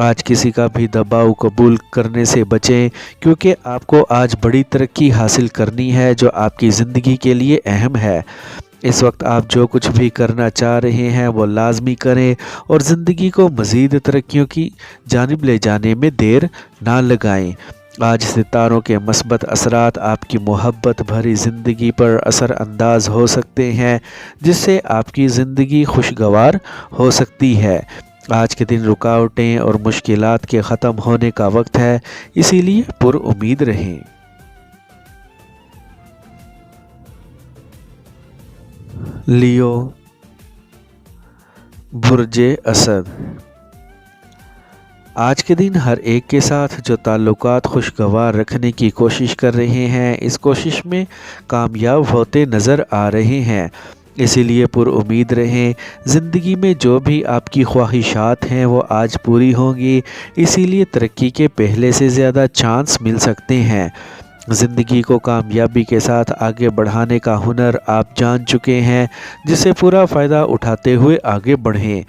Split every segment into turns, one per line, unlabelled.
آج کسی کا بھی دباؤ قبول کرنے سے بچیں، کیونکہ آپ کو آج بڑی ترقی حاصل کرنی ہے جو آپ کی زندگی کے لیے اہم ہے۔ اس وقت آپ جو کچھ بھی کرنا چاہ رہے ہیں وہ لازمی کریں اور زندگی کو مزید ترقیوں کی جانب لے جانے میں دیر نہ لگائیں۔ آج ستاروں کے مثبت اثرات آپ کی محبت بھری زندگی پر اثر انداز ہو سکتے ہیں، جس سے آپ کی زندگی خوشگوار ہو سکتی ہے۔ آج کے دن رکاوٹیں اور مشکلات کے ختم ہونے کا وقت ہے، اسی لیے پر امید رہیں۔ لیو، برج اسد۔ آج کے دن ہر ایک کے ساتھ جو تعلقات خوشگوار رکھنے کی کوشش کر رہے ہیں، اس کوشش میں کامیاب ہوتے نظر آ رہے ہیں، اسی لیے پر امید رہیں۔ زندگی میں جو بھی آپ کی خواہشات ہیں وہ آج پوری ہوں گی، اسی لیے ترقی کے پہلے سے زیادہ چانس مل سکتے ہیں۔ زندگی کو کامیابی کے ساتھ آگے بڑھانے کا ہنر آپ جان چکے ہیں، جسے پورا فائدہ اٹھاتے ہوئے آگے بڑھیں۔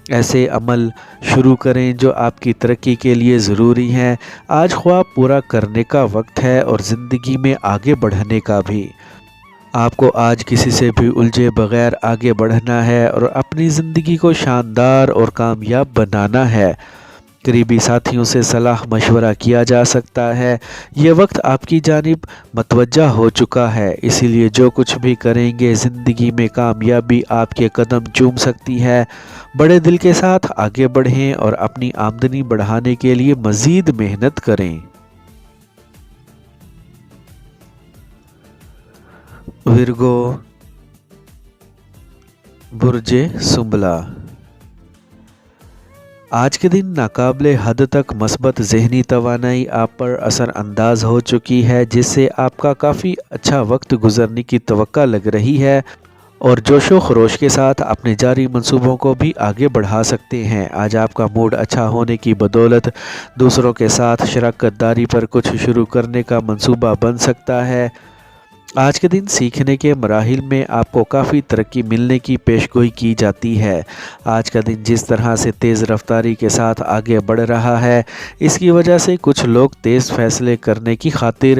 ایسے عمل شروع کریں جو آپ کی ترقی کے لیے ضروری ہیں۔ آج خواب پورا کرنے کا وقت ہے اور زندگی میں آگے بڑھنے کا بھی۔ آپ کو آج کسی سے بھی الجھے بغیر آگے بڑھنا ہے اور اپنی زندگی کو شاندار اور کامیاب بنانا ہے۔ قریبی ساتھیوں سے صلاح مشورہ کیا جا سکتا ہے۔ یہ وقت آپ کی جانب متوجہ ہو چکا ہے، اسی لیے جو کچھ بھی کریں گے زندگی میں کامیابی آپ کے قدم چوم سکتی ہے۔ بڑے دل کے ساتھ آگے بڑھیں اور اپنی آمدنی بڑھانے کے لیے مزید محنت کریں۔ ورگو، برج سنبلہ۔ آج کے دن ناقابل حد تک مثبت ذہنی توانائی آپ پر اثر انداز ہو چکی ہے، جس سے آپ کا کافی اچھا وقت گزرنے کی توقع لگ رہی ہے اور جوش و خروش کے ساتھ اپنے جاری منصوبوں کو بھی آگے بڑھا سکتے ہیں۔ آج آپ کا موڈ اچھا ہونے کی بدولت دوسروں کے ساتھ شراکت داری پر کچھ شروع کرنے کا منصوبہ بن سکتا ہے۔ آج کے دن سیکھنے کے مراحل میں آپ کو کافی ترقی ملنے کی پیشگوئی کی جاتی ہے۔ آج کا دن جس طرح سے تیز رفتاری کے ساتھ آگے بڑھ رہا ہے، اس کی وجہ سے کچھ لوگ تیز فیصلے کرنے کی خاطر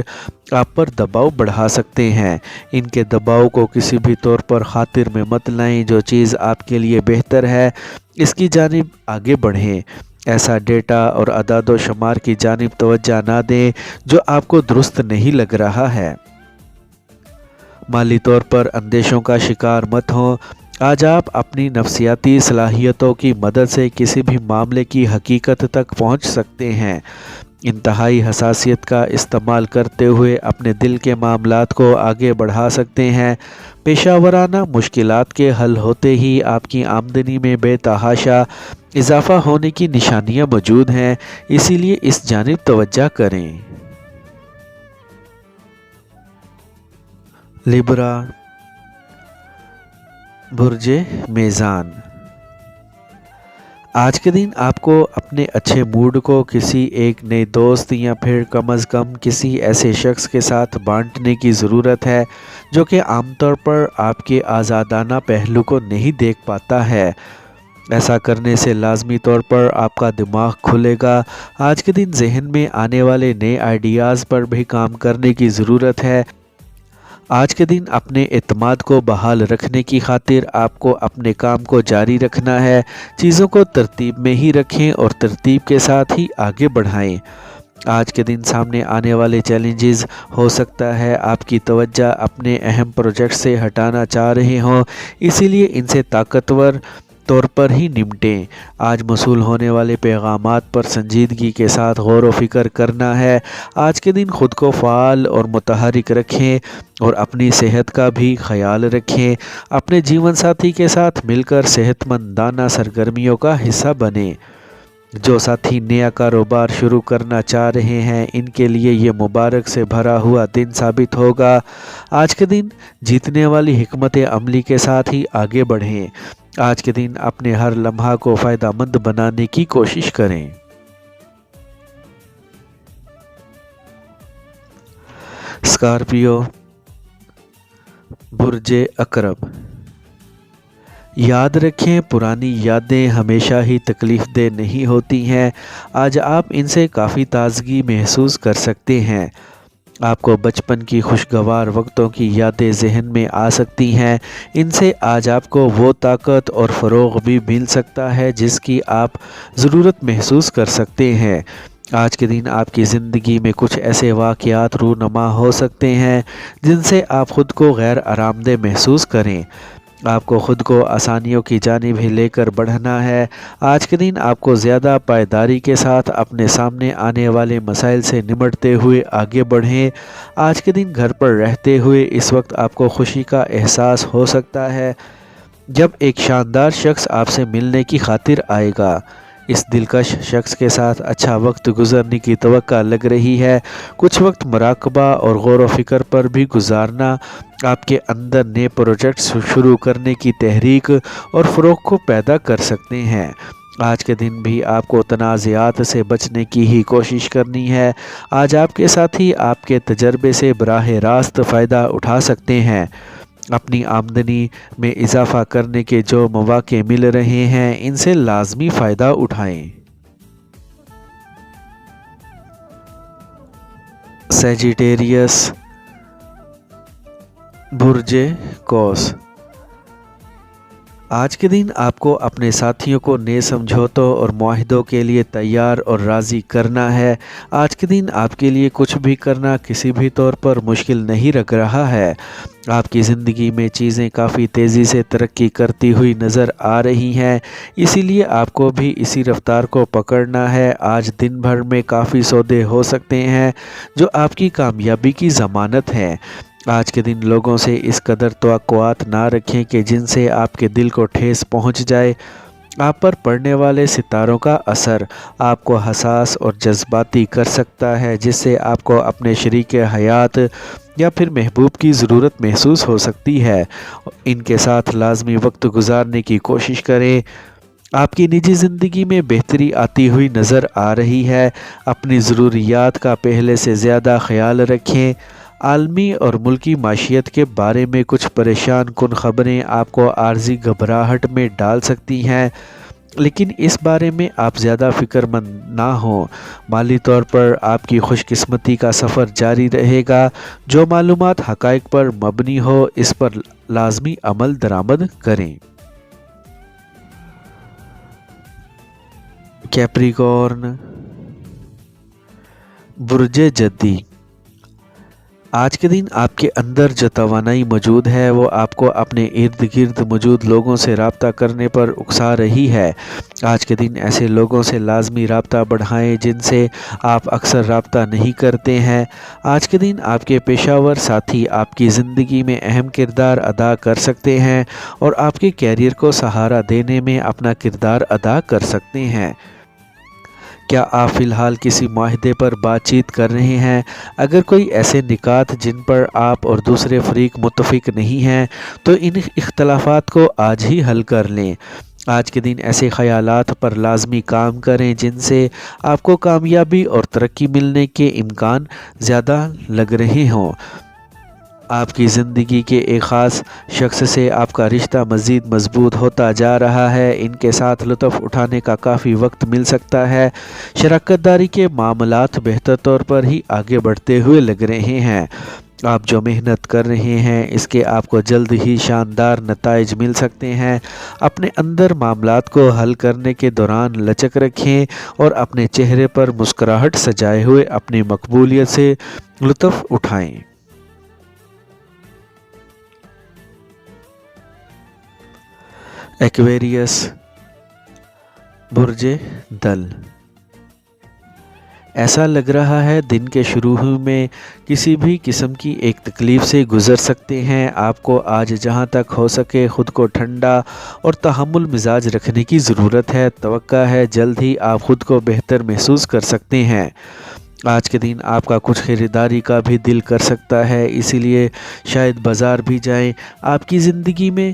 آپ پر دباؤ بڑھا سکتے ہیں۔ ان کے دباؤ کو کسی بھی طور پر خاطر میں مت لائیں، جو چیز آپ کے لیے بہتر ہے اس کی جانب آگے بڑھیں۔ ایسا ڈیٹا اور اعداد و شمار کی جانب توجہ نہ دیں جو آپ کو درست نہیں لگ رہا ہے۔ مالی طور پر اندیشوں کا شکار مت ہوں۔ آج آپ اپنی نفسیاتی صلاحیتوں کی مدد سے کسی بھی معاملے کی حقیقت تک پہنچ سکتے ہیں۔ انتہائی حساسیت کا استعمال کرتے ہوئے اپنے دل کے معاملات کو آگے بڑھا سکتے ہیں۔ پیشہ ورانہ مشکلات کے حل ہوتے ہی آپ کی آمدنی میں بے تحاشا اضافہ ہونے کی نشانیاں موجود ہیں، اسی لیے اس جانب توجہ کریں۔ لیبرا، برج میزان۔ آج کے دن آپ کو اپنے اچھے موڈ کو کسی ایک نئے دوست یا پھر کم از کم کسی ایسے شخص کے ساتھ بانٹنے کی ضرورت ہے جو کہ عام طور پر آپ کے آزادانہ پہلو کو نہیں دیکھ پاتا ہے۔ ایسا کرنے سے لازمی طور پر آپ کا دماغ کھلے گا۔ آج کے دن ذہن میں آنے والے نئے آئیڈیاز پر بھی کام کرنے کی ضرورت ہے۔ آج کے دن اپنے اعتماد کو بحال رکھنے کی خاطر آپ کو اپنے کام کو جاری رکھنا ہے۔ چیزوں کو ترتیب میں ہی رکھیں اور ترتیب کے ساتھ ہی آگے بڑھائیں۔ آج کے دن سامنے آنے والے چیلنجز ہو سکتا ہے آپ کی توجہ اپنے اہم پروجیکٹ سے ہٹانا چاہ رہے ہوں، اسی لیے ان سے طاقتور طور پر ہی نمٹیں۔ آج موصول ہونے والے پیغامات پر سنجیدگی کے ساتھ غور و فکر کرنا ہے۔ آج کے دن خود کو فعال اور متحرک رکھیں اور اپنی صحت کا بھی خیال رکھیں۔ اپنے جیون ساتھی کے ساتھ مل کر صحت مندانہ سرگرمیوں کا حصہ بنیں۔ جو ساتھی نیا کاروبار شروع کرنا چاہ رہے ہیں، ان کے لیے یہ مبارک سے بھرا ہوا دن ثابت ہوگا۔ آج کے دن جیتنے والی حکمت عملی کے ساتھ ہی آگے بڑھیں۔ آج کے دن اپنے ہر لمحہ کو فائدہ مند بنانے کی کوشش کریں۔ اسکارپیو، برج عقرب۔ یاد رکھیں پرانی یادیں ہمیشہ ہی تکلیف دہ نہیں ہوتی ہیں، آج آپ ان سے کافی تازگی محسوس کر سکتے ہیں۔ آپ کو بچپن کی خوشگوار وقتوں کی یادیں ذہن میں آ سکتی ہیں، ان سے آج آپ کو وہ طاقت اور فروغ بھی مل سکتا ہے جس کی آپ ضرورت محسوس کر سکتے ہیں۔ آج کے دن آپ کی زندگی میں کچھ ایسے واقعات رونما ہو سکتے ہیں جن سے آپ خود کو غیر آرام دہ محسوس کریں۔ آپ کو خود کو آسانیوں کی جانب ہی لے کر بڑھنا ہے۔ آج کے دن آپ کو زیادہ پائیداری کے ساتھ اپنے سامنے آنے والے مسائل سے نمٹتے ہوئے آگے بڑھیں۔ آج کے دن گھر پر رہتے ہوئے اس وقت آپ کو خوشی کا احساس ہو سکتا ہے جب ایک شاندار شخص آپ سے ملنے کی خاطر آئے گا۔ اس دلکش شخص کے ساتھ اچھا وقت گزرنے کی توقع لگ رہی ہے۔ کچھ وقت مراقبہ اور غور و فکر پر بھی گزارنا آپ کے اندر نئے پروجیکٹس شروع کرنے کی تحریک اور فروغ کو پیدا کر سکتے ہیں۔ آج کے دن بھی آپ کو تنازعات سے بچنے کی ہی کوشش کرنی ہے۔ آج آپ کے ساتھی آپ کے تجربے سے براہ راست فائدہ اٹھا سکتے ہیں۔ اپنی آمدنی میں اضافہ کرنے کے جو مواقع مل رہے ہیں ان سے لازمی فائدہ اٹھائیں۔ سیجیٹیریس، برج قوس۔ آج کے دن آپ کو اپنے ساتھیوں کو نئے سمجھوتوں اور معاہدوں کے لیے تیار اور راضی کرنا ہے۔ آج کے دن آپ کے لیے کچھ بھی کرنا کسی بھی طور پر مشکل نہیں لگ رہا ہے۔ آپ کی زندگی میں چیزیں کافی تیزی سے ترقی کرتی ہوئی نظر آ رہی ہیں، اسی لیے آپ کو بھی اسی رفتار کو پکڑنا ہے۔ آج دن بھر میں کافی سودے ہو سکتے ہیں جو آپ کی کامیابی کی ضمانت ہیں۔ آج کے دن لوگوں سے اس قدر توقعات نہ رکھیں کہ جن سے آپ کے دل کو ٹھیس پہنچ جائے۔ آپ پر پڑنے والے ستاروں کا اثر آپ کو حساس اور جذباتی کر سکتا ہے، جس سے آپ کو اپنے شریک حیات یا پھر محبوب کی ضرورت محسوس ہو سکتی ہے۔ ان کے ساتھ لازمی وقت گزارنے کی کوشش کریں۔ آپ کی نجی زندگی میں بہتری آتی ہوئی نظر آ رہی ہے۔ اپنی ضروریات کا پہلے سے زیادہ خیال رکھیں۔ عالمی اور ملکی معیشت کے بارے میں کچھ پریشان کن خبریں آپ کو عارضی گھبراہٹ میں ڈال سکتی ہیں، لیکن اس بارے میں آپ زیادہ فکر مند نہ ہوں۔ مالی طور پر آپ کی خوش قسمتی کا سفر جاری رہے گا۔ جو معلومات حقائق پر مبنی ہو اس پر لازمی عمل درآمد کریں۔ کیپریکارن، برج جدی۔ آج کے دن آپ کے اندر جو توانائی موجود ہے وہ آپ کو اپنے ارد گرد موجود لوگوں سے رابطہ کرنے پر اکسا رہی ہے۔ آج کے دن ایسے لوگوں سے لازمی رابطہ بڑھائیں جن سے آپ اکثر رابطہ نہیں کرتے ہیں۔ آج کے دن آپ کے پیشہ ور ساتھی آپ کی زندگی میں اہم کردار ادا کر سکتے ہیں اور آپ کے کیریئر کو سہارا دینے میں اپنا کردار ادا کر سکتے ہیں۔ کیا آپ فی الحال کسی معاہدے پر بات چیت کر رہے ہیں؟ اگر کوئی ایسے نکات جن پر آپ اور دوسرے فریق متفق نہیں ہیں تو ان اختلافات کو آج ہی حل کر لیں۔ آج کے دن ایسے خیالات پر لازمی کام کریں جن سے آپ کو کامیابی اور ترقی ملنے کے امکان زیادہ لگ رہے ہوں۔ آپ کی زندگی کے ایک خاص شخص سے آپ کا رشتہ مزید مضبوط ہوتا جا رہا ہے۔ ان کے ساتھ لطف اٹھانے کا کافی وقت مل سکتا ہے۔ شراکت داری کے معاملات بہتر طور پر ہی آگے بڑھتے ہوئے لگ رہے ہیں۔ آپ جو محنت کر رہے ہیں اس کے آپ کو جلد ہی شاندار نتائج مل سکتے ہیں۔ اپنے اندر معاملات کو حل کرنے کے دوران لچک رکھیں اور اپنے چہرے پر مسکراہٹ سجائے ہوئے اپنی مقبولیت سے لطف اٹھائیں۔ ایکویریس، برج دل۔ ایسا لگ رہا ہے دن کے شروع میں کسی بھی قسم کی ایک تکلیف سے گزر سکتے ہیں۔ آپ کو آج جہاں تک ہو سکے خود کو ٹھنڈا اور تحمل مزاج رکھنے کی ضرورت ہے۔ توقع ہے جلد ہی آپ خود کو بہتر محسوس کر سکتے ہیں۔ آج کے دن آپ کا کچھ خریداری کا بھی دل کر سکتا ہے، اسی لیے شاید بازار بھی جائیں۔ آپ کی زندگی میں